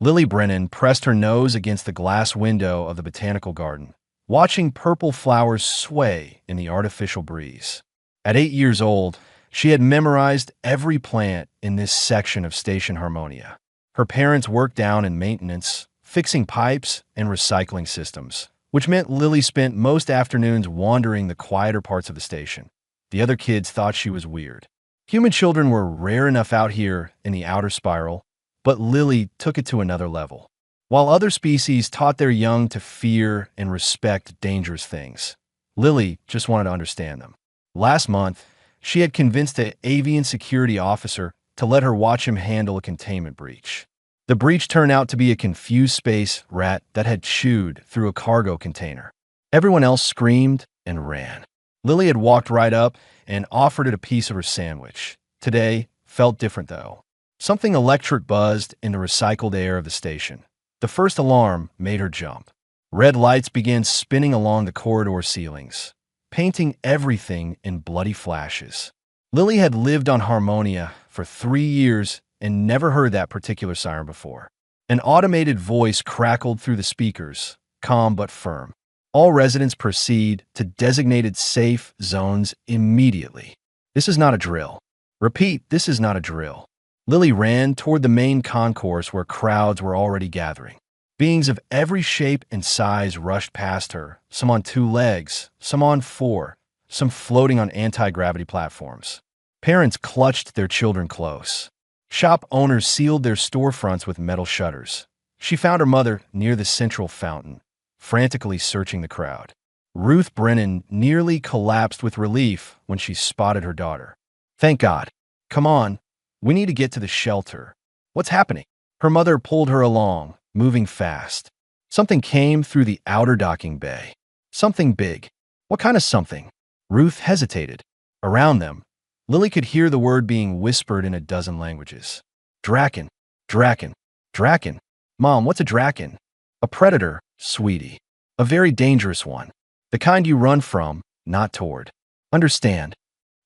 Lily Brennan pressed her nose against the glass window of the botanical garden, watching purple flowers sway in the artificial breeze. At 8 years old, she had memorized every plant in this section of Station Harmonia. Her parents worked down in maintenance, fixing pipes and recycling systems, which meant Lily spent most afternoons wandering the quieter parts of the station. The other kids thought she was weird. Human children were rare enough out here in the outer spiral, but Lily took it to another level. While other species taught their young to fear and respect dangerous things, Lily just wanted to understand them. Last month, she had convinced an avian security officer to let her watch him handle a containment breach. The breach turned out to be a confused space rat that had chewed through a cargo container. Everyone else screamed and ran. Lily had walked right up and offered it a piece of her sandwich. Today felt different, though. Something electric buzzed in the recycled air of the station. The first alarm made her jump. Red lights began spinning along the corridor ceilings, painting everything in bloody flashes. Lily had lived on Harmonia for 3 years and never heard that particular siren before. An automated voice crackled through the speakers, calm but firm. All residents proceed to designated safe zones immediately. This is not a drill. Repeat, this is not a drill. Lily ran toward the main concourse where crowds were already gathering. Beings of every shape and size rushed past her, some on 2 legs, some on 4, some floating on anti-gravity platforms. Parents clutched their children close. Shop owners sealed their storefronts with metal shutters. She found her mother near the central fountain, frantically searching the crowd. Ruth Brennan nearly collapsed with relief when she spotted her daughter. Thank God. Come on. We need to get to the shelter. What's happening? Her mother pulled her along, moving fast. Something came through the outer docking bay. Something big. What kind of something? Ruth hesitated. Around them, Lily could hear the word being whispered in a dozen languages. Draken, Draken, Draken. Mom, what's a Draken? A predator, sweetie. A very dangerous one. The kind you run from, not toward. Understand.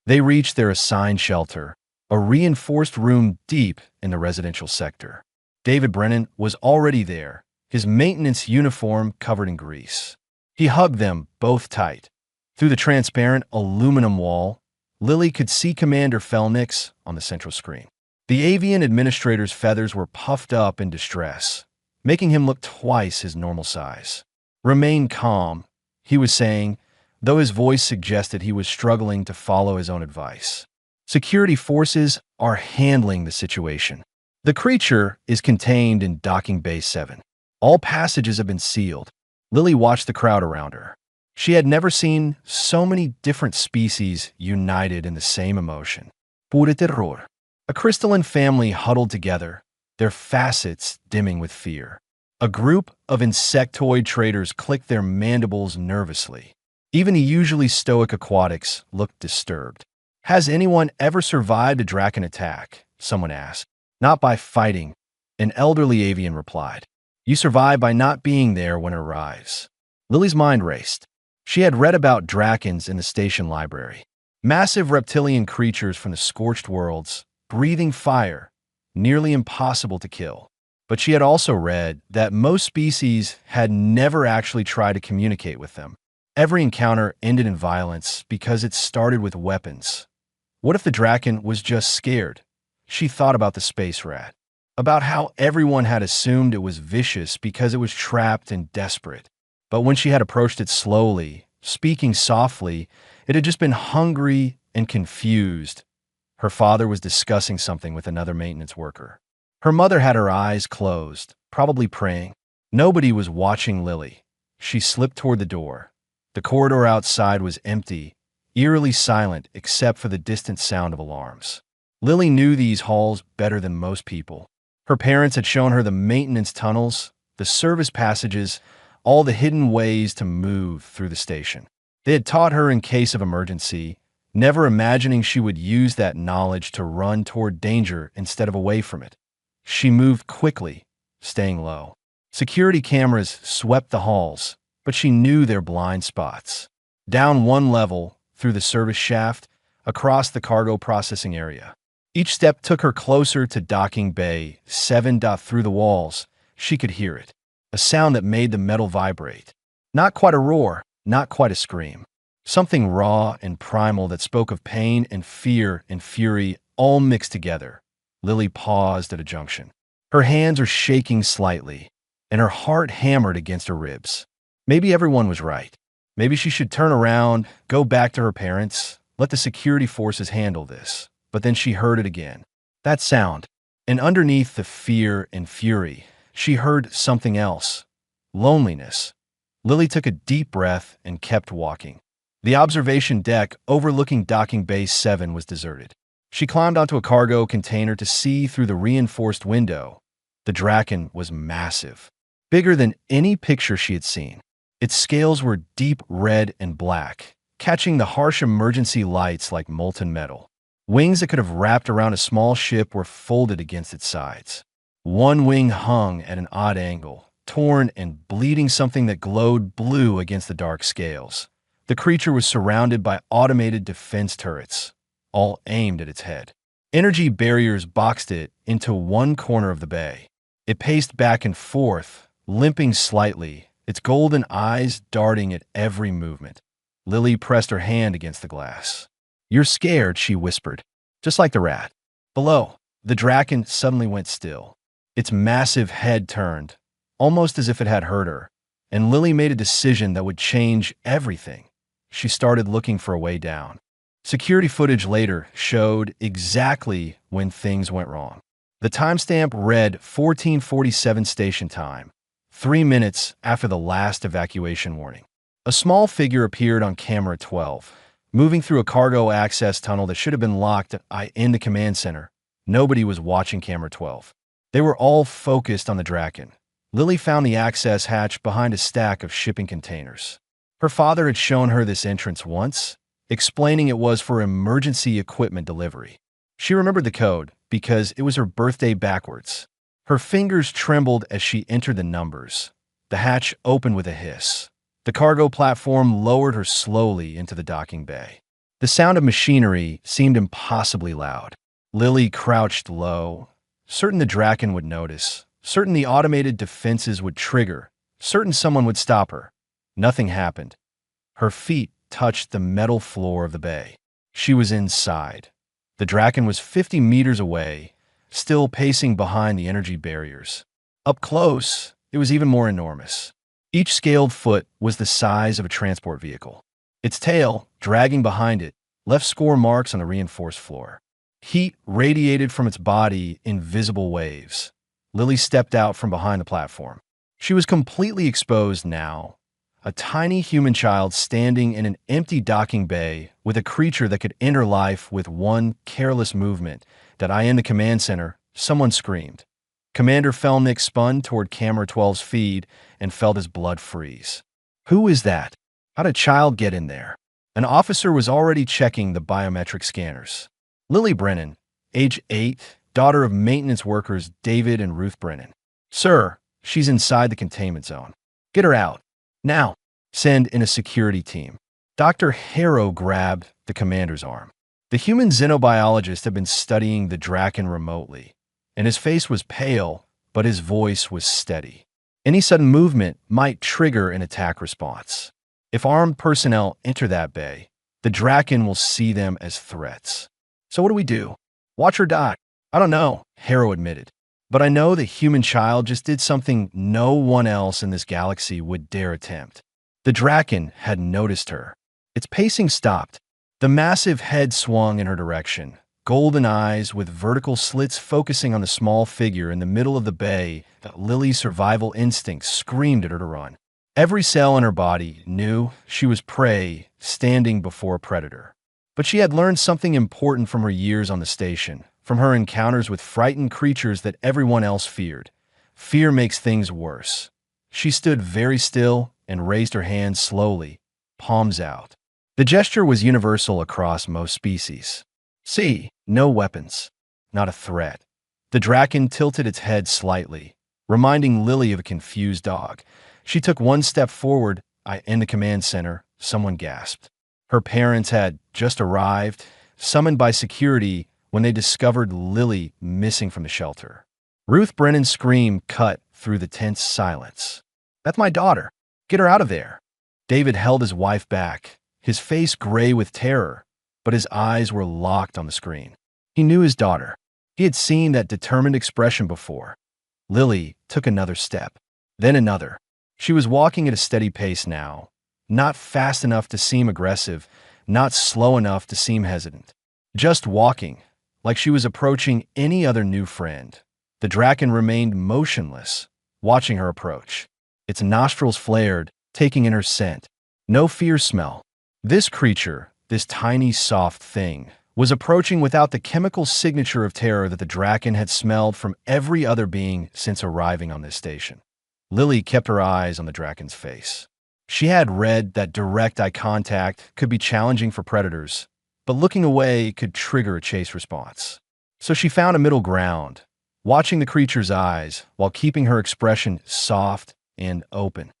They reached their assigned shelter, a reinforced room deep in the residential sector. David Brennan was already there, his maintenance uniform covered in grease. He hugged them both tight. Through the transparent aluminum wall, Lily could see Commander Felnix on the central screen. The avian administrator's feathers were puffed up in distress, making him look twice his normal size. Remain calm, he was saying, though his voice suggested he was struggling to follow his own advice. Security forces are handling the situation. The creature is contained in Docking Bay 7. All passages have been sealed. Lily watched the crowd around her. She had never seen so many different species united in the same emotion. Pure terror. A crystalline family huddled together, their facets dimming with fear. A group of insectoid traders clicked their mandibles nervously. Even the usually stoic aquatics looked disturbed. Has anyone ever survived a Draken attack? Someone asked. Not by fighting, an elderly avian replied. You survive by not being there when it arrives. Lily's mind raced. She had read about Drakens in the station library. Massive reptilian creatures from the scorched worlds, breathing fire, nearly impossible to kill. But she had also read that most species had never actually tried to communicate with them. Every encounter ended in violence because it started with weapons. What if the Draken was just scared? She thought about the space rat, about how everyone had assumed it was vicious because it was trapped and desperate. But when she had approached it slowly, speaking softly, it had just been hungry and confused. Her father was discussing something with another maintenance worker. Her mother had her eyes closed, probably praying. Nobody was watching Lily. She slipped toward the door. The corridor outside was empty, eerily silent except for the distant sound of alarms. Lily knew these halls better than most people. Her parents had shown her the maintenance tunnels, the service passages, all the hidden ways to move through the station. They had taught her in case of emergency, never imagining she would use that knowledge to run toward danger instead of away from it. She moved quickly, staying low. Security cameras swept the halls, but she knew their blind spots. Down one level, through the service shaft, across the cargo processing area. Each step took her closer to Docking Bay 7. Through the walls, She could hear it, a sound that made the metal vibrate. Not quite a roar, not quite a scream. Something raw and primal that spoke of pain and fear and fury all mixed together. Lily paused at a junction. Her hands are shaking slightly, and her heart hammered against her ribs. Maybe everyone was right. Maybe she should turn around, go back to her parents, let the security forces handle this. But then she heard it again. That sound. And underneath the fear and fury, she heard something else. Loneliness. Lily took a deep breath and kept walking. The observation deck overlooking Docking Bay 7 was deserted. She climbed onto a cargo container to see through the reinforced window. The Draken was massive, bigger than any picture she had seen. Its scales were deep red and black, catching the harsh emergency lights like molten metal. Wings that could have wrapped around a small ship were folded against its sides. One wing hung at an odd angle, torn and bleeding something that glowed blue against the dark scales. The creature was surrounded by automated defense turrets, all aimed at its head. Energy barriers boxed it into one corner of the bay. It paced back and forth, limping slightly, its golden eyes darting at every movement. Lily pressed her hand against the glass. "You're scared," she whispered, just like the rat. Below, the Draken suddenly went still. Its massive head turned, almost as if it had heard her, and Lily made a decision that would change everything. She started looking for a way down. Security footage later showed exactly when things went wrong. The timestamp read 14:47 station time, 3 minutes after the last evacuation warning. A small figure appeared on camera 12, moving through a cargo access tunnel that should have been locked in the command center. Nobody was watching camera 12. They were all focused on the Draken. Lily found the access hatch behind a stack of shipping containers. Her father had shown her this entrance once, explaining it was for emergency equipment delivery. She remembered the code because it was her birthday backwards. Her fingers trembled as she entered the numbers. The hatch opened with a hiss. The cargo platform lowered her slowly into the docking bay. The sound of machinery seemed impossibly loud. Lily crouched low, certain the Draken would notice, certain the automated defenses would trigger, certain someone would stop her. Nothing happened. Her feet touched the metal floor of the bay. She was inside. The Draken was 50 meters away, still pacing behind the energy barriers. Up close, it was even more enormous. Each scaled foot was the size of a transport vehicle. Its tail, dragging behind it, left score marks on the reinforced floor. Heat radiated from its body in visible waves. Lily stepped out from behind the platform. She was completely exposed now, a tiny human child standing in an empty docking bay with a creature that could end her life with one careless movement. In the command center, someone screamed. Commander Felnick spun toward camera 12's feed and felt his blood freeze. Who is that? How'd a child get in there? An officer was already checking the biometric scanners. Lily Brennan, age 8, daughter of maintenance workers David and Ruth Brennan. "Sir, she's inside the containment zone. Get her out. Now, send in a security team." Dr. Harrow grabbed the commander's arm. The human xenobiologist had been studying the Draken remotely, and his face was pale, but his voice was steady. Any sudden movement might trigger an attack response. If armed personnel enter that bay, the Draken will see them as threats. "So what do we do? Watch her die?" "I don't know," Harrow admitted. "But I know the human child just did something no one else in this galaxy would dare attempt." The Draken had noticed her. Its pacing stopped. The massive head swung in her direction, golden eyes with vertical slits focusing on the small figure in the middle of the bay. That Lily's survival instinct screamed at her to run. Every cell in her body knew she was prey standing before a predator. But she had learned something important from her years on the station, from her encounters with frightened creatures that everyone else feared. Fear makes things worse. She stood very still and raised her hands slowly, palms out. The gesture was universal across most species. See, no weapons, not a threat. The Draken tilted its head slightly, reminding Lily of a confused dog. She took one step forward. In the command center, someone gasped. Her parents had just arrived, summoned by security when they discovered Lily missing from the shelter. Ruth Brennan's scream cut through the tense silence. "That's my daughter. Get her out of there." David held his wife back, his face gray with terror, but his eyes were locked on the screen. He knew his daughter. He had seen that determined expression before. Lily took another step, then another. She was walking at a steady pace now, not fast enough to seem aggressive, not slow enough to seem hesitant. Just walking, like she was approaching any other new friend. The Draken remained motionless, watching her approach. Its nostrils flared, taking in her scent. No fear smell. This creature, this tiny, soft thing, was approaching without the chemical signature of terror that the Draken had smelled from every other being since arriving on this station. Lily kept her eyes on the Draken's face. She had read that direct eye contact could be challenging for predators, but looking away could trigger a chase response. So she found a middle ground, watching the creature's eyes while keeping her expression soft and open.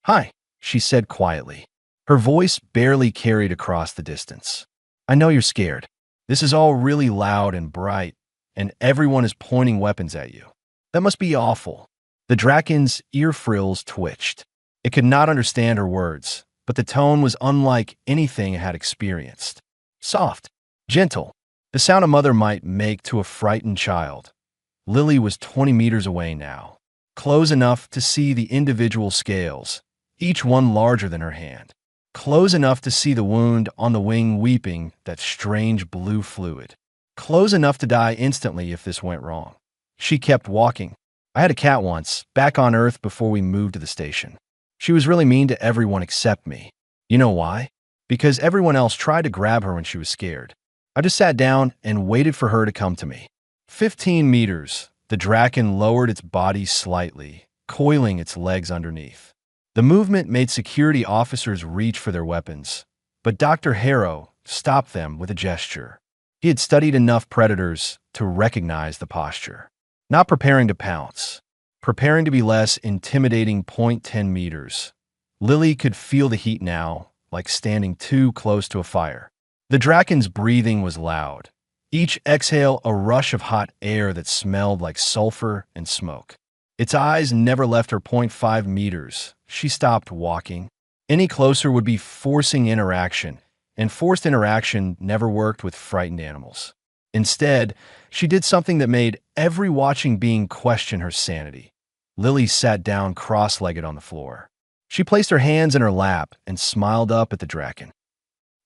"Hi," she said quietly. Her voice barely carried across the distance. "I know you're scared. This is all really loud and bright, and everyone is pointing weapons at you. That must be awful." The Draken's ear frills twitched. It could not understand her words, but the tone was unlike anything it had experienced. Soft, gentle, the sound a mother might make to a frightened child. Lily was 20 meters away now, close enough to see the individual scales, each one larger than her hand. Close enough to see the wound on the wing weeping that strange blue fluid. Close enough to die instantly if this went wrong. She kept walking. "I had a cat once, back on Earth before we moved to the station. She was really mean to everyone except me. You know why? Because everyone else tried to grab her when she was scared. I just sat down and waited for her to come to me." 15 meters, the Draken lowered its body slightly, coiling its legs underneath. The movement made security officers reach for their weapons, but Dr. Harrow stopped them with a gesture. He had studied enough predators to recognize the posture. Not preparing to pounce, preparing to be less intimidating. 10 meters. Lily could feel the heat now, like standing too close to a fire. The Draken's breathing was loud, each exhale a rush of hot air that smelled like sulfur and smoke. Its eyes never left her. 5 meters. She stopped walking. Any closer would be forcing interaction, and forced interaction never worked with frightened animals. Instead, she did something that made every watching being question her sanity. Lily sat down cross-legged on the floor. She placed her hands in her lap and smiled up at the Draken.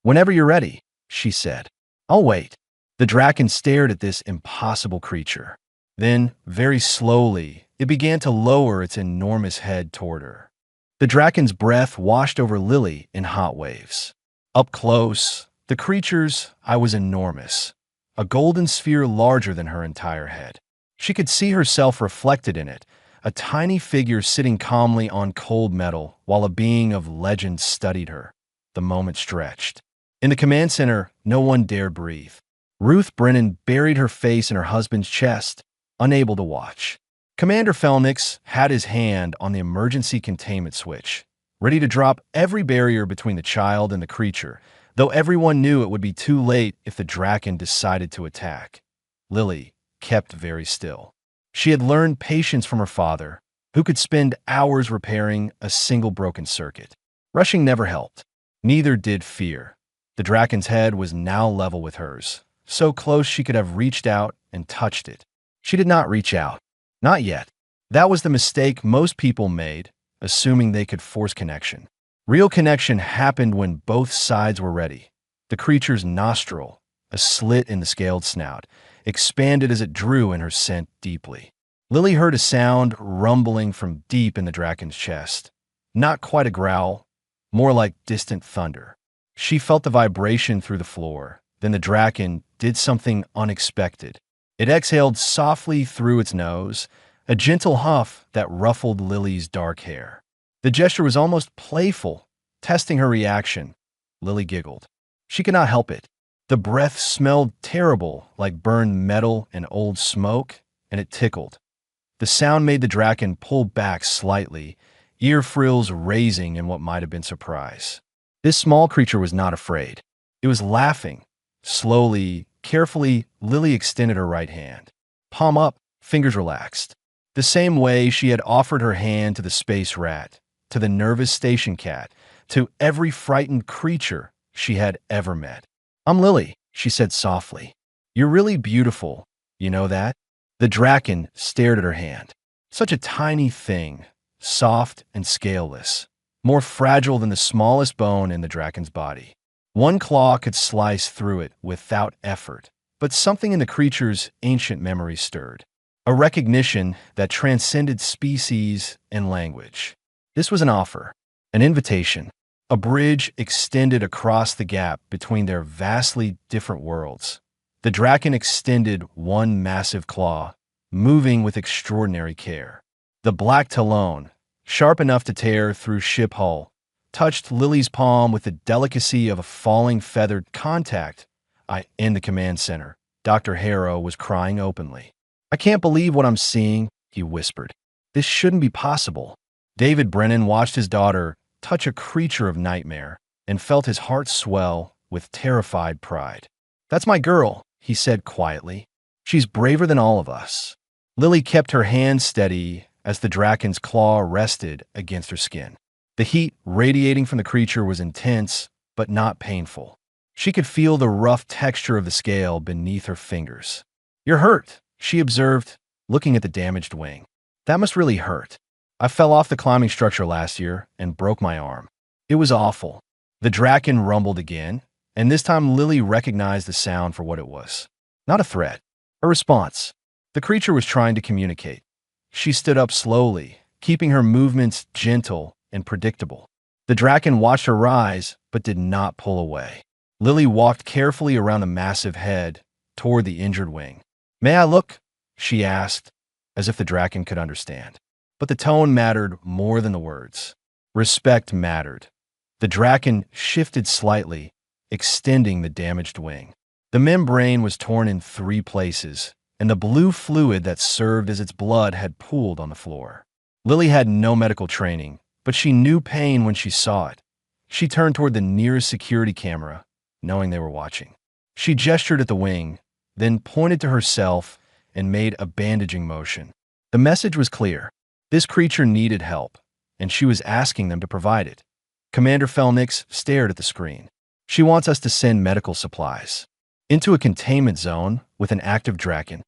"Whenever you're ready," she said. "I'll wait." The Draken stared at this impossible creature. Then, very slowly, it began to lower its enormous head toward her. The Draken's breath washed over Lily in hot waves. Up close, the creature's eye was enormous, a golden sphere larger than her entire head. She could see herself reflected in it, a tiny figure sitting calmly on cold metal while a being of legend studied her. The moment stretched. In the command center, no one dared breathe. Ruth Brennan buried her face in her husband's chest, unable to watch. Commander Felnix had his hand on the emergency containment switch, ready to drop every barrier between the child and the creature, though everyone knew it would be too late if the Draken decided to attack. Lily kept very still. She had learned patience from her father, who could spend hours repairing a single broken circuit. Rushing never helped. Neither did fear. The Draken's head was now level with hers, so close she could have reached out and touched it. She did not reach out. Not yet. That was the mistake most people made, assuming they could force connection. Real connection happened when both sides were ready. The creature's nostril, a slit in the scaled snout, expanded as it drew in her scent deeply. Lily heard a sound rumbling from deep in the Draken's chest. Not quite a growl, more like distant thunder. She felt the vibration through the floor. Then the Draken did something unexpected. It exhaled softly through its nose, a gentle huff that ruffled Lily's dark hair. The gesture was almost playful, testing her reaction. Lily giggled. She could not help it. The breath smelled terrible, like burned metal and old smoke, and it tickled. The sound made the Draken pull back slightly, ear frills raising in what might have been surprise. This small creature was not afraid. It was laughing. Slowly, carefully, Lily extended her right hand. Palm up, fingers relaxed. the same way she had offered her hand to the space rat, to the nervous station cat, to every frightened creature she had ever met. "I'm Lily," she said softly. "You're really beautiful, you know that?" The Draken stared at her hand. Such a tiny thing, soft and scaleless, more fragile than the smallest bone in the Draken's body. One claw could slice through it without effort, but something in the creature's ancient memory stirred. A recognition that transcended species and language. This was an offer, an invitation, a bridge extended across the gap between their vastly different worlds. The Draken extended one massive claw, moving with extraordinary care. The black talon, sharp enough to tear through ship hull, touched Lily's palm with the delicacy of a falling feathered contact. In the command center, Dr. Harrow was crying openly. "I can't believe what I'm seeing," he whispered. "This shouldn't be possible." David Brennan watched his daughter touch a creature of nightmare and felt his heart swell with terrified pride. "That's my girl," he said quietly. "She's braver than all of us." Lily kept her hand steady as the Draken's claw rested against her skin. The heat radiating from the creature was intense, but not painful. She could feel the rough texture of the scale beneath her fingers. "You're hurt," she observed, looking at the damaged wing. "That must really hurt. I fell off the climbing structure last year and broke my arm. It was awful." The Draken rumbled again, and this time Lily recognized the sound for what it was. Not a threat, a response. The creature was trying to communicate. She stood up slowly, keeping her movements gentle and predictable. The Draken watched her rise, but did not pull away. Lily walked carefully around the massive head, toward the injured wing. "May I look?" she asked, as if the Draken could understand. But the tone mattered more than the words. Respect mattered. The Draken shifted slightly, extending the damaged wing. The membrane was torn in 3 places, and the blue fluid that served as its blood had pooled on the floor. Lily had no medical training, but she knew pain when she saw it. She turned toward the nearest security camera, knowing they were watching. She gestured at the wing, then pointed to herself and made a bandaging motion. The message was clear. This creature needed help, and she was asking them to provide it. Commander Felnix stared at the screen. "She wants us to send medical supplies into a containment zone with an active Draken."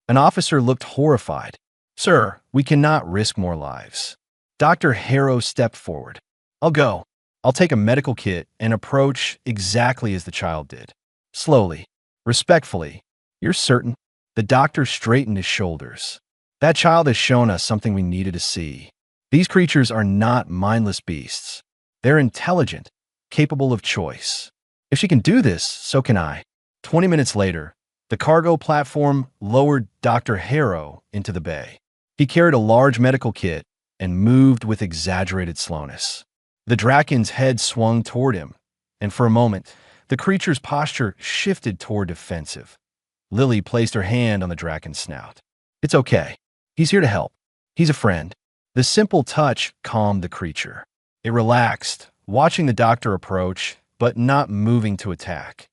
An officer looked horrified. "Sir, we cannot risk more lives." Dr. Harrow stepped forward. "I'll go. I'll take a medical kit and approach exactly as the child did. Slowly, respectfully." "You're certain?" The doctor straightened his shoulders. "That child has shown us something we needed to see. These creatures are not mindless beasts. They're intelligent, capable of choice. If she can do this, so can I." 20 minutes later, the cargo platform lowered Dr. Harrow into the bay. He carried a large medical kit and moved with exaggerated slowness. The Draken's head swung toward him, and for a moment, the creature's posture shifted toward defensive. Lily placed her hand on the Draken's snout. "It's okay. He's here to help. He's a friend." The simple touch calmed the creature. It relaxed, watching the doctor approach, but not moving to attack.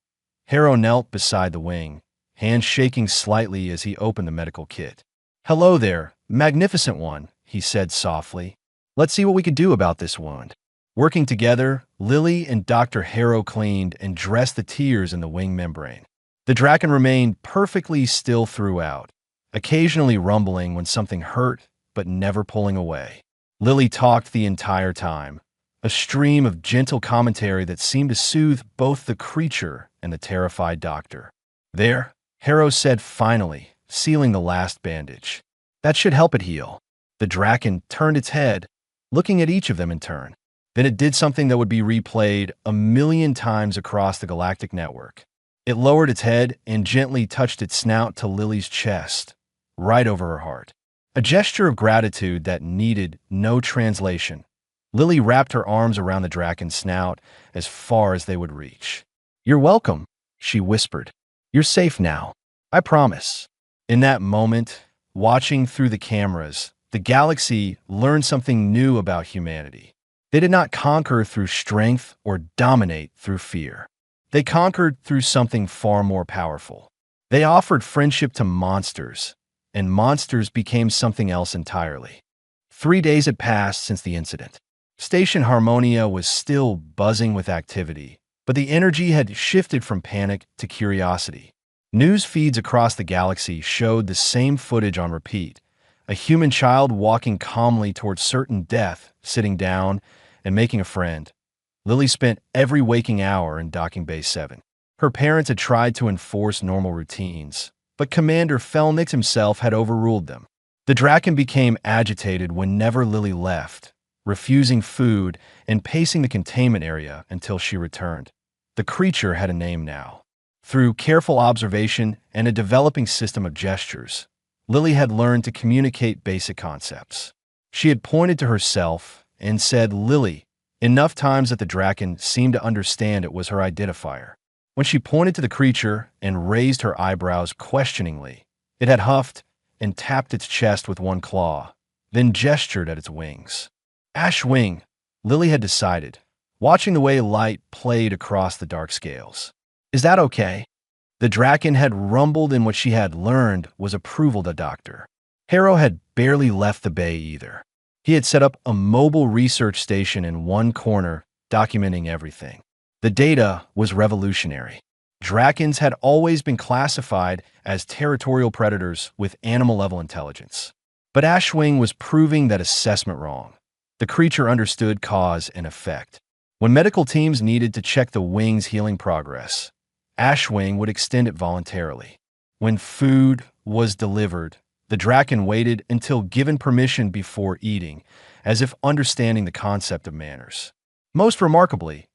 Harrow knelt beside the wing, hands shaking slightly as he opened the medical kit. "Hello there, magnificent one," he said softly. "Let's see what we can do about this wound." Working together, Lily and Dr. Harrow cleaned and dressed the tears in the wing membrane. The Draken remained perfectly still throughout, occasionally rumbling when something hurt, but never pulling away. Lily talked the entire time, a stream of gentle commentary that seemed to soothe both the creature and the terrified doctor. "There," Harrow said finally, sealing the last bandage. "That should help it heal." The Draken turned its head, looking at each of them in turn. Then it did something that would be replayed 1,000,000 times across the galactic network. It lowered its head and gently touched its snout to Lily's chest, right over her heart. A gesture of gratitude that needed no translation. Lily wrapped her arms around the Draken's snout as far as they would reach. "You're welcome," she whispered. "You're safe now. I promise." In that moment, watching through the cameras, the galaxy learned something new about humanity. They did not conquer through strength or dominate through fear. They conquered through something far more powerful. They offered friendship to monsters and monsters became something else entirely. 3 days had passed since the incident. Station Harmonia was still buzzing with activity, but the energy had shifted from panic to curiosity. News feeds across the galaxy showed the same footage on repeat. A human child walking calmly towards certain death, sitting down, and making a friend. Lily spent every waking hour in Docking Bay 7. Her parents had tried to enforce normal routines, but Commander Felnix himself had overruled them. The Draken became agitated whenever Lily left, refusing food and pacing the containment area until she returned. The creature had a name now. Through careful observation and a developing system of gestures, Lily had learned to communicate basic concepts. She had pointed to herself and said Lily enough times that the Draken seemed to understand it was her identifier. When she pointed to the creature and raised her eyebrows questioningly, it had huffed and tapped its chest with one claw, then gestured at its wings. Ash Wing, Lily had decided, watching the way light played across the dark scales. Is that okay? The Draken had rumbled, and what she had learned was approval to Doctor. Harrow had barely left the bay either. He had set up a mobile research station in one corner, documenting everything. The data was revolutionary. Drakens had always been classified as territorial predators with animal-level intelligence. But Ashwing was proving that assessment wrong. The creature understood cause and effect. When medical teams needed to check the wing's healing progress, Ashwing would extend it voluntarily. When food was delivered, the Draken waited until given permission before eating, as if understanding the concept of manners. Most remarkably,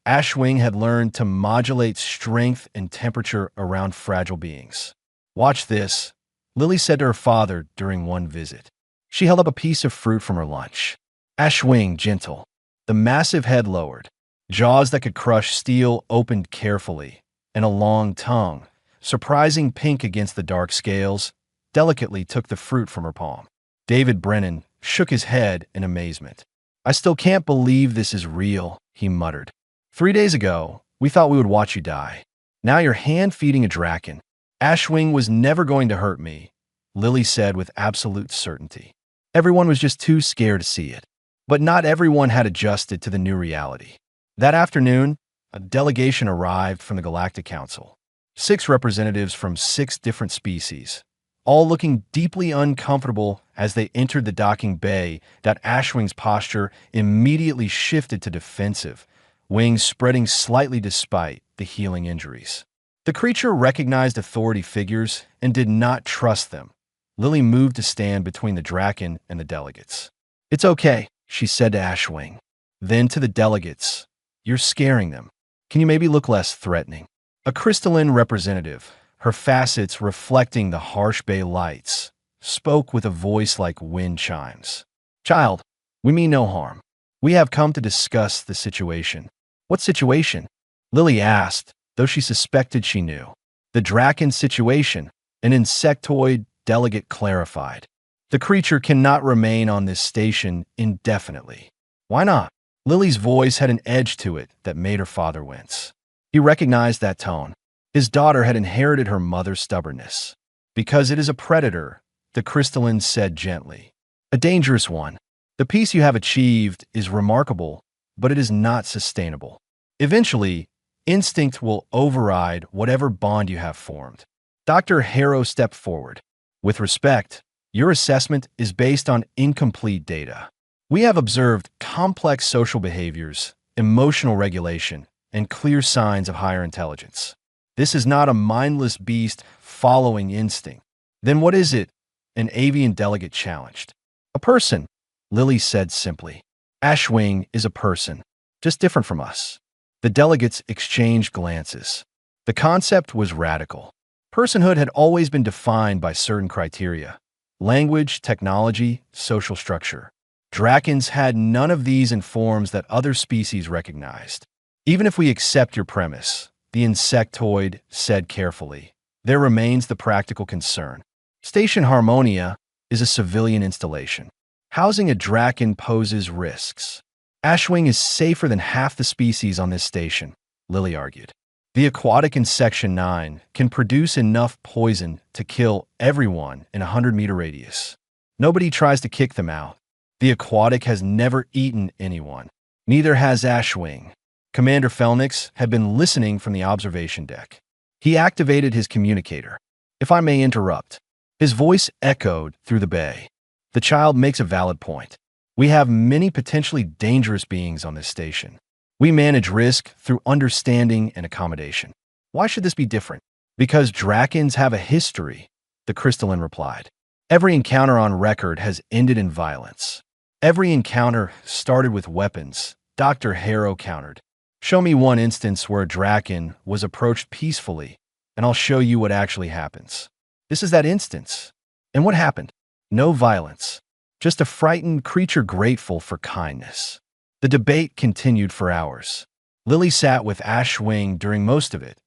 Ashwing had learned to modulate strength and temperature around fragile beings. Watch this, Lily said to her father during one visit. She held up a piece of fruit from her lunch. Ashwing, gentle. The massive head lowered. Jaws that could crush steel opened carefully, and a long tongue, surprising pink against the dark scales, delicately took the fruit from her palm. David Brennan shook his head in amazement. I still can't believe this is real, he muttered. 3 days ago, we thought we would watch you die. Now you're hand-feeding a Draken. Ashwing was never going to hurt me, Lily said with absolute certainty. Everyone was just too scared to see it. But not everyone had adjusted to the new reality. That afternoon, a delegation arrived from the Galactic Council. 6 representatives from 6 different species, all looking deeply uncomfortable as they entered the docking bay. That Ashwing's posture immediately shifted to defensive, wings spreading slightly despite the healing injuries. The creature recognized authority figures and did not trust them. Lily moved to stand between the Draken and the delegates. It's okay, she said to Ashwing. Then to the delegates, you're scaring them. Can you maybe look less threatening? A crystalline representative, her facets reflecting the harsh bay lights, spoke with a voice like wind chimes. Child, we mean no harm. We have come to discuss the situation. What situation? Lily asked, though she suspected she knew. The Draken situation, an insectoid delegate clarified. The creature cannot remain on this station indefinitely. Why not? Lily's voice had an edge to it that made her father wince. He recognized that tone. His daughter had inherited her mother's stubbornness. Because it is a predator, the crystalline said gently. A dangerous one. The peace you have achieved is remarkable, but it is not sustainable. Eventually, instinct will override whatever bond you have formed. Dr. Harrow stepped forward. With respect, your assessment is based on incomplete data. We have observed complex social behaviors, emotional regulation, and clear signs of higher intelligence. This is not a mindless beast following instinct. Then what is it? An avian delegate challenged. A person, Lily said simply. Ashwing is a person, just different from us. The delegates exchanged glances. The concept was radical. Personhood had always been defined by certain criteria: language, technology, social structure. Drakens had none of these in forms that other species recognized. Even if we accept your premise, the insectoid said carefully, there remains the practical concern. Station Harmonia is a civilian installation. Housing a Draken poses risks. Ashwing is safer than half the species on this station, Lily argued. The aquatic in Section 9 can produce enough poison to kill everyone in a 100-meter radius. Nobody tries to kick them out. The aquatic has never eaten anyone. Neither has Ashwing. Commander Felnix had been listening from the observation deck. He activated his communicator. "If I may interrupt." His voice echoed through the bay. "The child makes a valid point. We have many potentially dangerous beings on this station. We manage risk through understanding and accommodation. Why should this be different?" "Because Drakens have a history," the crystalline replied. "Every encounter on record has ended in violence. Every encounter started with weapons," Dr. Harrow countered. "Show me one instance where a Draken was approached peacefully, and I'll show you what actually happens." This is that instance. And what happened? No violence. Just a frightened creature grateful for kindness. The debate continued for hours. Lily sat with Ashwing during most of it,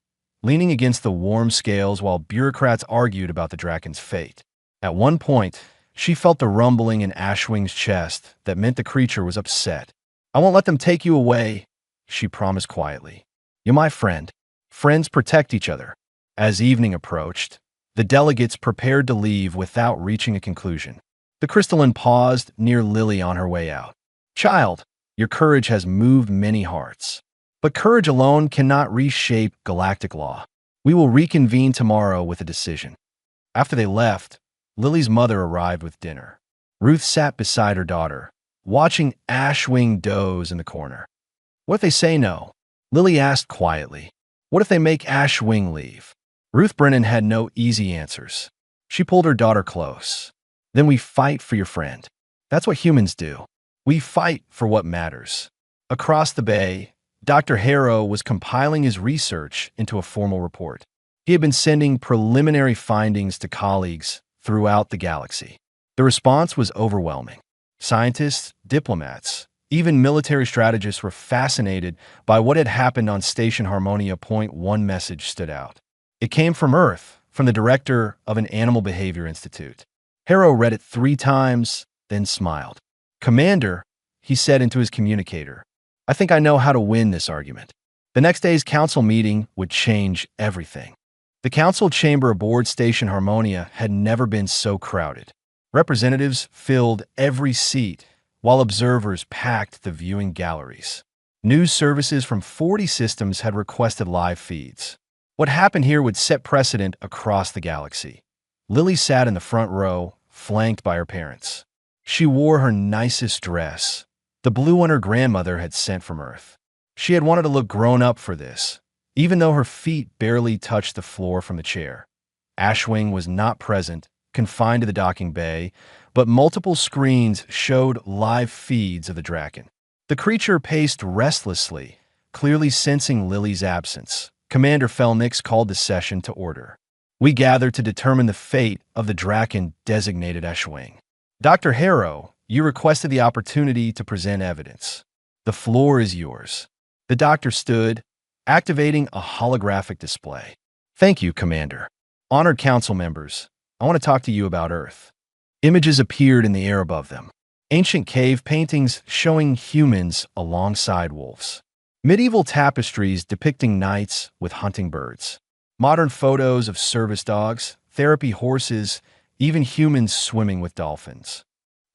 leaning against the warm scales while bureaucrats argued about the Draken's fate. At one point, she felt the rumbling in Ashwing's chest that meant the creature was upset. "I won't let them take you away," she promised quietly. "You're my friend. Friends protect each other." As evening approached, the delegates prepared to leave without reaching a conclusion. The crystalline paused near Lily on her way out. "Child, your courage has moved many hearts. But courage alone cannot reshape galactic law. We will reconvene tomorrow with a decision." After they left, Lily's mother arrived with dinner. Ruth sat beside her daughter, watching Ashwing doze in the corner. "What if they say no?" Lily asked quietly. "What if they make Ashwing leave?" Ruth Brennan had no easy answers. She pulled her daughter close. "Then we fight for your friend. That's what humans do. We fight for what matters." Across the bay, Dr. Harrow was compiling his research into a formal report. He had been sending preliminary findings to colleagues throughout the galaxy. The response was overwhelming. Scientists, diplomats, even military strategists were fascinated by what had happened on Station Harmonia. One message stood out. It came from Earth, from the director of an Animal Behavior Institute. Harrow read it 3 times, then smiled. "Commander," he said into his communicator, "I think I know how to win this argument." The next day's council meeting would change everything. The council chamber aboard Station Harmonia had never been so crowded. Representatives filled every seat, while observers packed the viewing galleries. News services from 40 systems had requested live feeds. What happened here would set precedent across the galaxy. Lily sat in the front row, flanked by her parents. She wore her nicest dress, the blue one her grandmother had sent from Earth. She had wanted to look grown up for this, even though her feet barely touched the floor from the chair. Ashwing was not present, confined to the docking bay, but multiple screens showed live feeds of the Draken. The creature paced restlessly, clearly sensing Lily's absence. Commander Felnix called the session to order. "We gather to determine the fate of the Draken designated Ashwing. Dr. Harrow, you requested the opportunity to present evidence. The floor is yours." The doctor stood, activating a holographic display. "Thank you, Commander. Honored council members, I want to talk to you about Earth." Images appeared in the air above them. Ancient cave paintings showing humans alongside wolves. Medieval tapestries depicting knights with hunting birds. Modern photos of service dogs, therapy horses, even humans swimming with dolphins.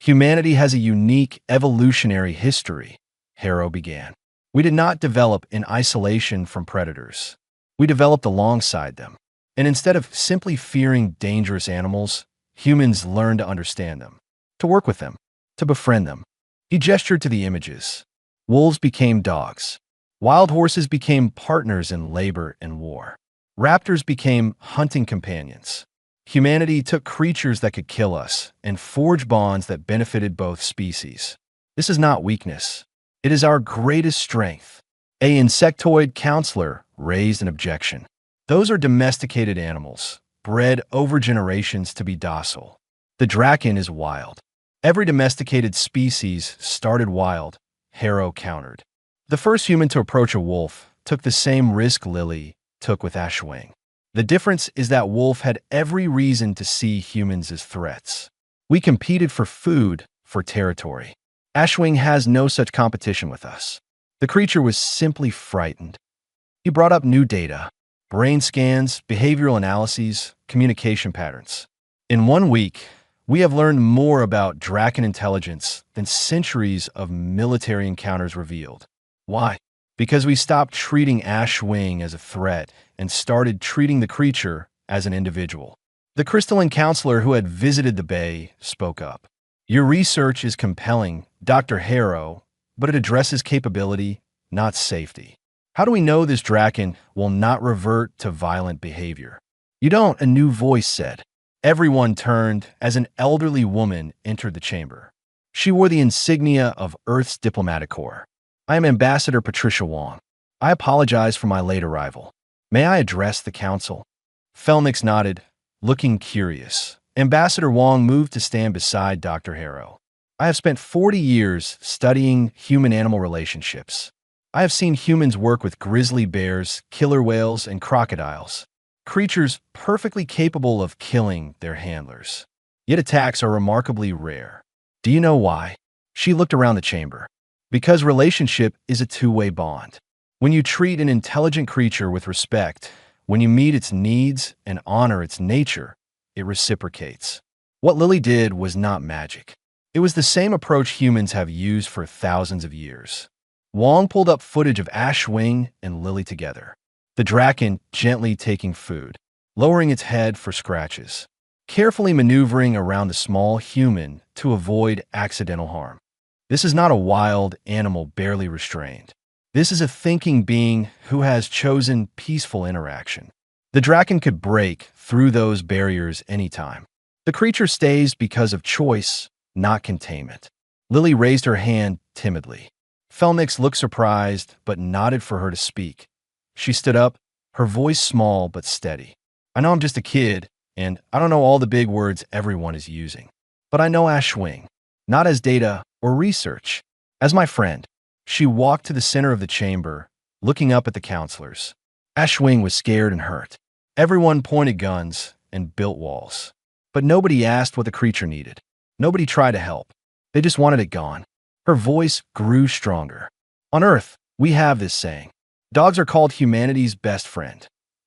"Humanity has a unique evolutionary history," Harrow began. "We did not develop in isolation from predators. We developed alongside them. And instead of simply fearing dangerous animals, humans learned to understand them, to work with them, to befriend them." He gestured to the images. Wolves became dogs. Wild horses became partners in labor and war. Raptors became hunting companions. Humanity took creatures that could kill us and forged bonds that benefited both species. This is not weakness. It is our greatest strength. A insectoid counselor raised an objection. "Those are domesticated animals, bred over generations to be docile. The Draken is wild. Every domesticated species started wild," Harrow countered. "The first human to approach a wolf took the same risk Lily took with Ashwing. The difference is that wolf had every reason to see humans as threats. We competed for food, for territory. Ashwing has no such competition with us." The creature was simply frightened. He brought up new data, brain scans, behavioral analyses, communication patterns. In 1 week, we have learned more about Draken intelligence than centuries of military encounters revealed. Why? Because we stopped treating Ash Wing as a threat and started treating the creature as an individual. The crystalline counselor who had visited the bay spoke up. Your research is compelling, Dr. Harrow, but it addresses capability, not safety. How do we know this Draken will not revert to violent behavior? You don't, a new voice said. Everyone turned as an elderly woman entered the chamber. She wore the insignia of Earth's diplomatic corps. I am Ambassador Patricia Wong. I apologize for my late arrival. May I address the council? Felnix nodded, looking curious. Ambassador Wong moved to stand beside Dr. Harrow. I have spent 40 years studying human-animal relationships. I have seen humans work with grizzly bears, killer whales, and crocodiles. Creatures perfectly capable of killing their handlers. Yet attacks are remarkably rare. Do you know why? She looked around the chamber. Because relationship is a two-way bond. When you treat an intelligent creature with respect, when you meet its needs and honor its nature, it reciprocates. What Lily did was not magic. It was the same approach humans have used for thousands of years. Wong pulled up footage of Ash Wing and Lily together. The Draken gently taking food, lowering its head for scratches, carefully maneuvering around the small human to avoid accidental harm. This is not a wild animal barely restrained. This is a thinking being who has chosen peaceful interaction. The Draken could break through those barriers anytime. The creature stays because of choice, not containment. Lily raised her hand timidly. Felnix looked surprised but nodded for her to speak. She stood up, her voice small but steady. I know I'm just a kid, and I don't know all the big words everyone is using. But I know Ash Wing, not as data or research, as my friend. She walked to the center of the chamber, looking up at the counselors. Ash Wing was scared and hurt. Everyone pointed guns and built walls. But nobody asked what the creature needed. Nobody tried to help. They just wanted it gone. Her voice grew stronger. On Earth, we have this saying. Dogs are called humanity's best friend,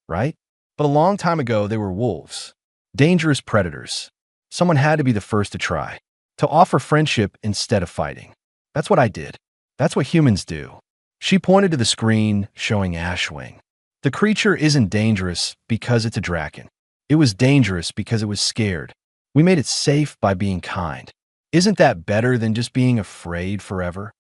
right? But a long time ago, they were wolves. Dangerous predators. Someone had to be the first to try. To offer friendship instead of fighting. That's what I did. That's what humans do. She pointed to the screen, showing Ash Wing. The creature isn't dangerous because it's a Draken. It was dangerous because it was scared. We made it safe by being kind. Isn't that better than just being afraid forever?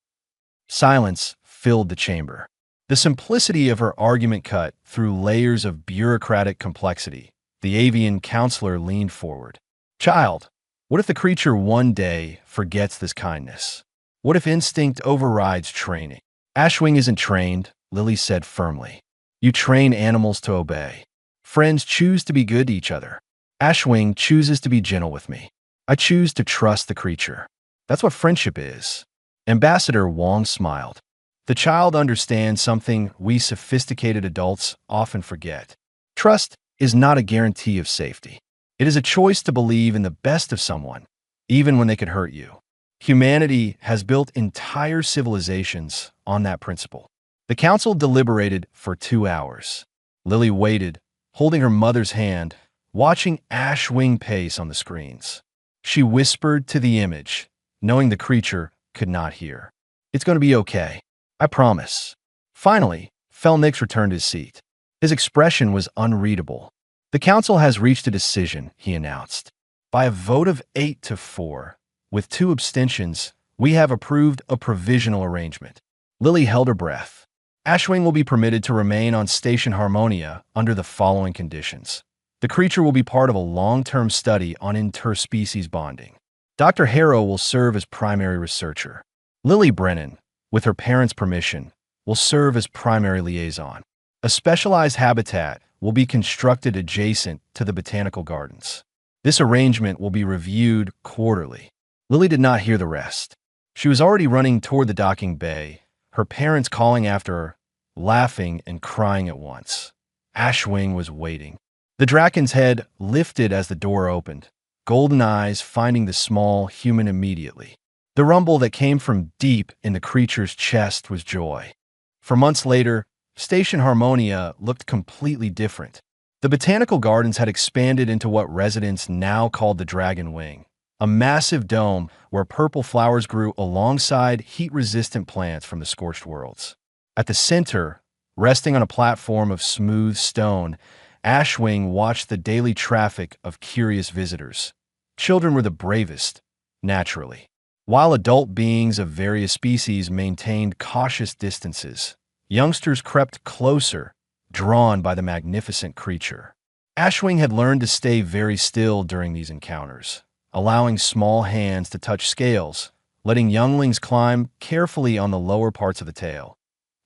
Silence filled the chamber. The simplicity of her argument cut through layers of bureaucratic complexity. The avian counselor leaned forward. Child, what if the creature one day forgets this kindness? What if instinct overrides training? Ash Wing isn't trained, Lily said firmly. You train animals to obey. Friends choose to be good to each other. Ash Wing chooses to be gentle with me. I choose to trust the creature. That's what friendship is. Ambassador Wong smiled. The child understands something we sophisticated adults often forget. Trust is not a guarantee of safety. It is a choice to believe in the best of someone, even when they could hurt you. Humanity has built entire civilizations on that principle. The council deliberated for 2 hours. Lily waited, holding her mother's hand, watching Ash Wing pace on the screens. She whispered to the image, knowing the creature could not hear. It's going to be okay. I promise. Finally, Felnix returned to his seat. His expression was unreadable. The council has reached a decision, he announced. By a vote of 8-4, with 2 abstentions, we have approved a provisional arrangement. Lily held her breath. Ash Wing will be permitted to remain on Station Harmonia under the following conditions. The creature will be part of a long-term study on interspecies bonding. Dr. Harrow will serve as primary researcher. Lily Brennan, with her parents' permission, will serve as primary liaison. A specialized habitat will be constructed adjacent to the botanical gardens. This arrangement will be reviewed quarterly. Lily did not hear the rest. She was already running toward the docking bay, her parents calling after her, laughing and crying at once. Ash Wing was waiting. The Draken's head lifted as the door opened, golden eyes finding the small human immediately. The rumble that came from deep in the creature's chest was joy. For months later, Station Harmonia looked completely different. The botanical gardens had expanded into what residents now called the Dragon Wing, a massive dome where purple flowers grew alongside heat-resistant plants from the scorched worlds. At the center, resting on a platform of smooth stone, Ashwing watched the daily traffic of curious visitors. Children were the bravest, naturally, while adult beings of various species maintained cautious distances. Youngsters crept closer, drawn by the magnificent creature. Ashwing had learned to stay very still during these encounters, allowing small hands to touch scales, letting younglings climb carefully on the lower parts of the tail.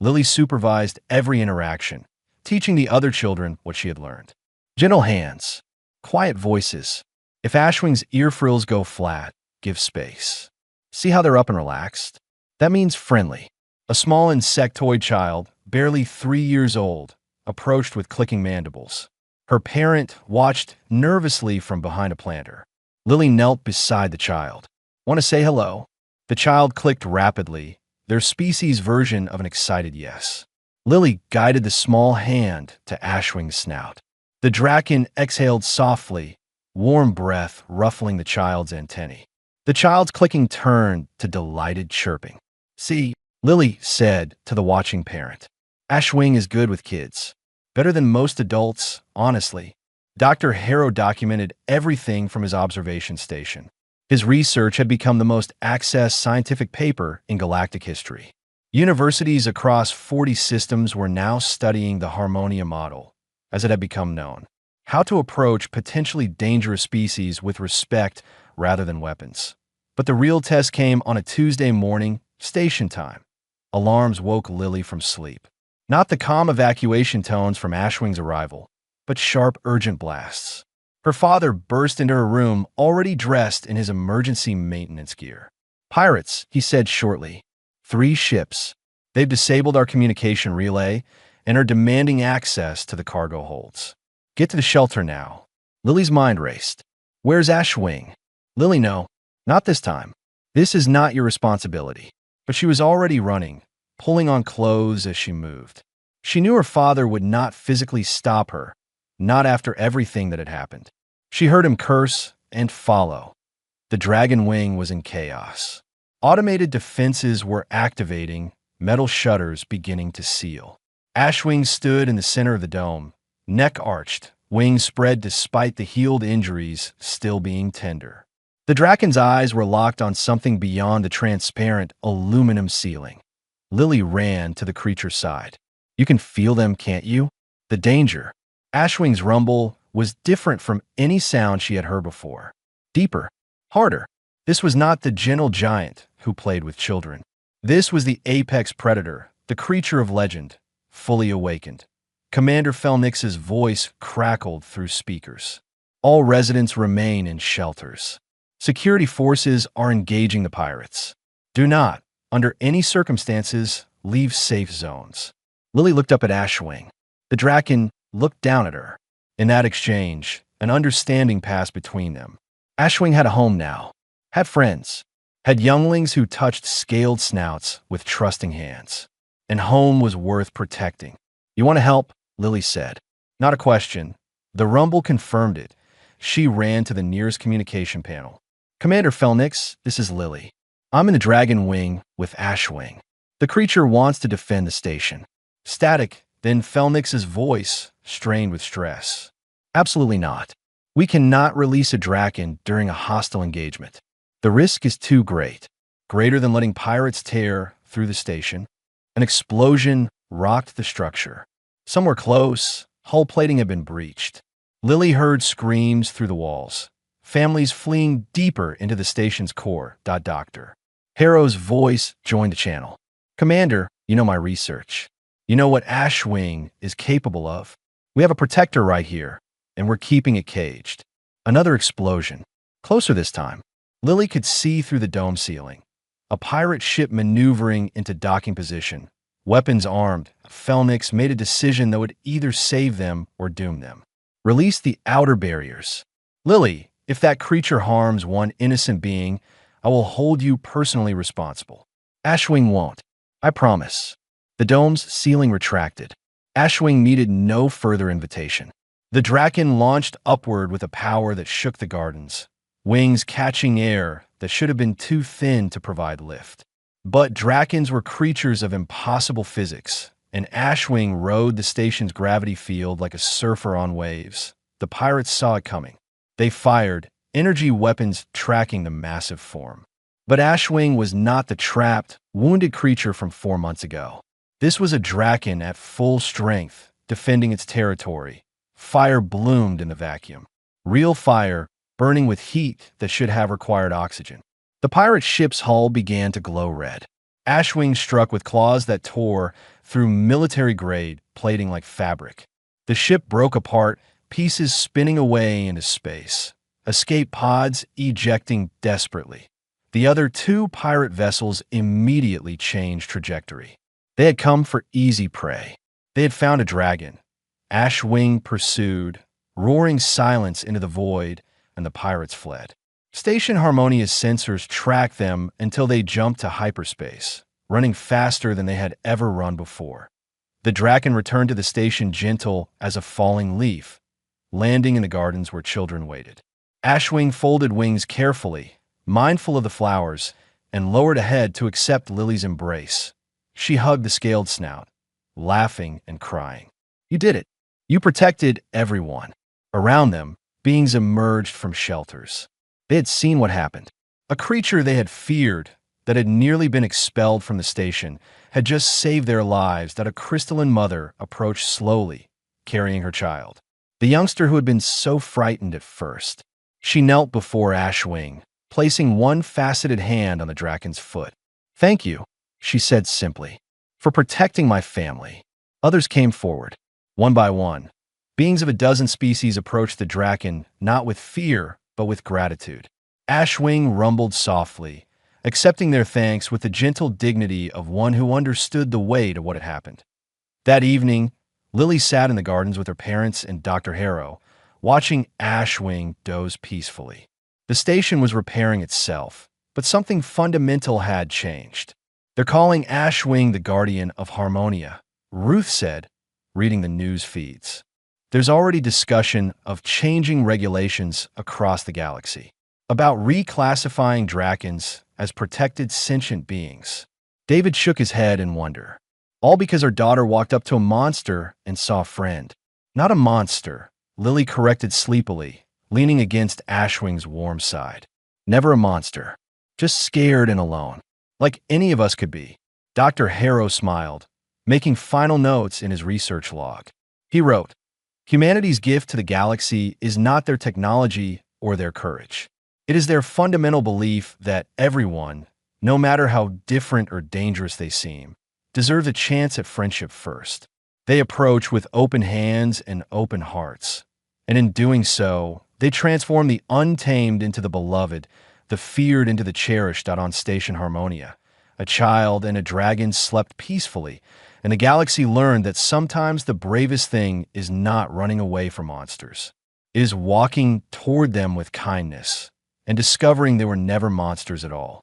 Lily supervised every interaction, teaching the other children what she had learned. Gentle hands, quiet voices. If Ashwing's ear frills go flat, give space. See how they're up and relaxed? That means friendly. A small insectoid child, barely 3 years old, approached with clicking mandibles. Her parent watched nervously from behind a planter. Lily knelt beside the child. Want to say hello? The child clicked rapidly, their species' version of an excited yes. Lily guided the small hand to Ashwing's snout. The draken exhaled softly, warm breath ruffling the child's antennae. The child's clicking turned to delighted chirping. See, Lily said to the watching parent. Ashwing is good with kids. Better than most adults, honestly. Dr. Harrow documented everything from his observation station. His research had become the most accessed scientific paper in galactic history. Universities across 40 systems were now studying the Harmonia model, as it had become known. How to approach potentially dangerous species with respect rather than weapons. But the real test came on a Tuesday morning, station time. Alarms woke Lily from sleep. Not the calm evacuation tones from Ashwing's arrival, but sharp, urgent blasts. Her father burst into her room, already dressed in his emergency maintenance gear. Pirates, he said shortly. 3 ships. They've disabled our communication relay and are demanding access to the cargo holds. Get to the shelter now. Lily's mind raced. Where's Ashwing? Lily, no. Not this time. This is not your responsibility. But she was already running, pulling on clothes as she moved. She knew her father would not physically stop her, not after everything that had happened. She heard him curse and follow. The Dragon Wing was in chaos. Automated defenses were activating, metal shutters beginning to seal. Ashwing stood in the center of the dome, neck arched, wings spread despite the healed injuries still being tender. The Draken's eyes were locked on something beyond the transparent aluminum ceiling. Lily ran to the creature's side. You can feel them, can't you? The danger. Ashwing's rumble was different from any sound she had heard before. Deeper, harder. This was not the gentle giant who played with children. This was the apex predator, the creature of legend, fully awakened. Commander Felnix's voice crackled through speakers. All residents remain in shelters. Security forces are engaging the pirates. Do not, under any circumstances, leave safe zones. Lily looked up at Ashwing. The Draken looked down at her. In that exchange, an understanding passed between them. Ashwing had a home now, had friends, had younglings who touched scaled snouts with trusting hands. And home was worth protecting. You want to help? Lily said. Not a question. The rumble confirmed it. She ran to the nearest communication panel. Commander Felnix, this is Lily. I'm in the Dragon Wing with Ashwing. The creature wants to defend the station. Static, then Felnix's voice strained with stress. Absolutely not. We cannot release a Draken during a hostile engagement. The risk is too great. Greater than letting pirates tear through the station. An explosion rocked the structure. Somewhere close, hull plating had been breached. Lily heard screams through the walls. Families fleeing deeper into the station's core. Doctor Harrow's voice joined the channel. Commander, you know my research. You know what Ashwing is capable of. We have a protector right here, and we're keeping it caged. Another explosion. Closer this time. Lily could see through the dome ceiling. A pirate ship maneuvering into docking position. Weapons armed, Felnix made a decision that would either save them or doom them. Release the outer barriers. Lily, if that creature harms one innocent being, I will hold you personally responsible. Ashwing won't. I promise. The dome's ceiling retracted. Ashwing needed no further invitation. The Draken launched upward with a power that shook the gardens, wings catching air that should have been too thin to provide lift. But Drakens were creatures of impossible physics, and Ashwing rode the station's gravity field like a surfer on waves. The pirates saw it coming. They fired, energy weapons tracking the massive form. But Ashwing was not the trapped, wounded creature from 4 months ago. This was a Draken at full strength, defending its territory. Fire bloomed in the vacuum. Real fire, burning with heat that should have required oxygen. The pirate ship's hull began to glow red. Ashwing struck with claws that tore through military-grade plating like fabric. The ship broke apart, pieces spinning away into space. Escape pods ejecting desperately. The other 2 pirate vessels immediately changed trajectory. They had come for easy prey. They had found a dragon. Ashwing pursued, roaring silence into the void, and the pirates fled. Station Harmonia's sensors tracked them until they jumped to hyperspace, running faster than they had ever run before. The Draken returned to the station gentle as a falling leaf, landing in the gardens where children waited. Ashwing folded wings carefully, mindful of the flowers, and lowered a head to accept Lily's embrace. She hugged the scaled snout, laughing and crying. You did it. You protected everyone. Around them, beings emerged from shelters. They had seen what happened. A creature they had feared, that had nearly been expelled from the station, had just saved their lives. That a crystalline mother approached slowly, carrying her child. The youngster who had been so frightened at first. She knelt before Ashwing, placing one faceted hand on the Draken's foot. Thank you, she said simply, for protecting my family. Others came forward. One by one, beings of a dozen species approached the Draken, not with fear, but with gratitude. Ashwing rumbled softly, accepting their thanks with the gentle dignity of one who understood the weight of what had happened. That evening, Lily sat in the gardens with her parents and Dr. Harrow, watching Ashwing doze peacefully. The station was repairing itself, but something fundamental had changed. They're calling Ashwing the Guardian of Harmonia, Ruth said, reading the news feeds. There's already discussion of changing regulations across the galaxy, about reclassifying Drakens as protected sentient beings. David shook his head in wonder. All because her daughter walked up to a monster and saw a friend. Not a monster, Lily corrected sleepily, leaning against Ashwing's warm side. Never a monster. Just scared and alone. Like any of us could be. Dr. Harrow smiled, making final notes in his research log. He wrote, Humanity's gift to the galaxy is not their technology or their courage. It is their fundamental belief that everyone, no matter how different or dangerous they seem, deserves a chance at friendship first. They approach with open hands and open hearts. And in doing so, they transform the untamed into the beloved, the feared into the cherished. On Station Harmonia, a child and a dragon slept peacefully, and the galaxy learned that sometimes the bravest thing is not running away from monsters. It is walking toward them with kindness and discovering they were never monsters at all.